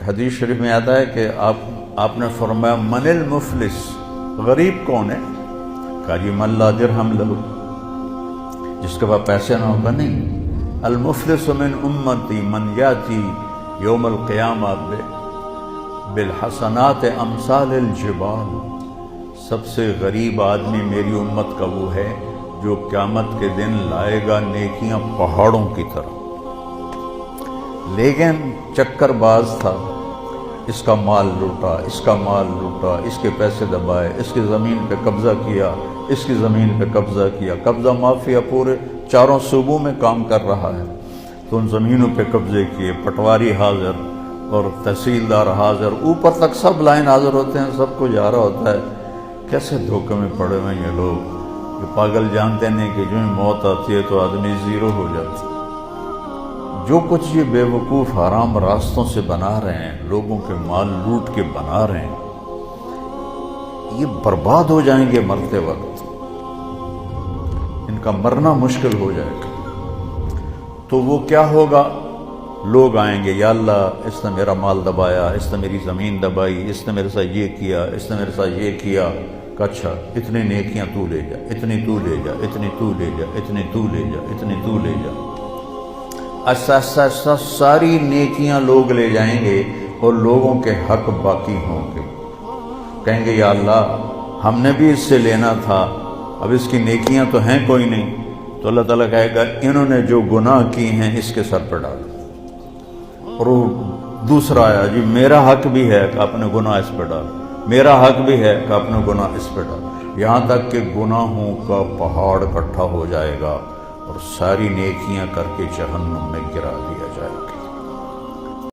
حدیث شریف میں آتا ہے کہ آپ نے فرمایا من المفلس، غریب کون ہے؟ کہا جی من لا درہم لہ، جس کے پاس پیسے نہ ہوگا نہیں۔ المفلس من امتی من یاتی یوم القیامہ بالحسنات امثال الجبال، سب سے غریب آدمی میری امت کا وہ ہے جو قیامت کے دن لائے گا نیکیاں پہاڑوں کی طرح، لیکن چکر باز تھا، اس کا مال لوٹا، اس کا مال لوٹا، اس کے پیسے دبائے، اس کی زمین پہ قبضہ کیا، اس کی زمین پہ قبضہ کیا، قبضہ مافیا پورے 4 صوبوں میں کام کر رہا ہے، تو ان زمینوں پہ قبضے کیے، پٹواری حاضر اور تحصیلدار حاضر، اوپر تک سب لائن حاضر ہوتے ہیں، سب کو جا رہا ہوتا ہے۔ کیسے دھوکے میں پڑے ہوئے یہ لوگ، یہ پاگل جانتے نہیں کہ جو موت آتی ہے تو آدمی زیرو ہو جاتا ہے۔ جو کچھ یہ بے وقوف حرام راستوں سے بنا رہے ہیں، لوگوں کے مال لوٹ کے بنا رہے ہیں، یہ برباد ہو جائیں گے مرتے وقت، ان کا مرنا مشکل ہو جائے گا۔ تو وہ کیا ہوگا؟ لوگ آئیں گے، یا اللہ اس نے میرا مال دبایا، اس نے میری زمین دبائی، اس نے میرے ساتھ یہ کیا، اس نے میرے ساتھ یہ کیا۔ کہ اچھا اتنی نیکیاں تو لے جا، اتنی تو لے جا، اتنی تو لے جا، اتنی تو لے جا، اتنی تو لے جا۔ ایسا ساری نیکیاں لوگ لے جائیں گے اور لوگوں کے حق باقی ہوں گے۔ کہیں گے یا اللہ ہم نے بھی اس سے لینا تھا، اب اس کی نیکیاں تو ہیں کوئی نہیں، تو اللہ تعالیٰ کہے گا انہوں نے جو گناہ کی ہیں اس کے سر پر ڈالو۔ اور وہ دوسرا آیا جی میرا حق بھی ہے کہ اپنے گناہ اس پہ ڈالو، میرا حق بھی ہے کہ اپنے گناہ اس پہ ڈالو، یہاں تک کہ گناہوں کا پہاڑ اکٹھا ہو جائے گا اور ساری نیکیاں کر کے جہنم میں گرا دیا جائے گا۔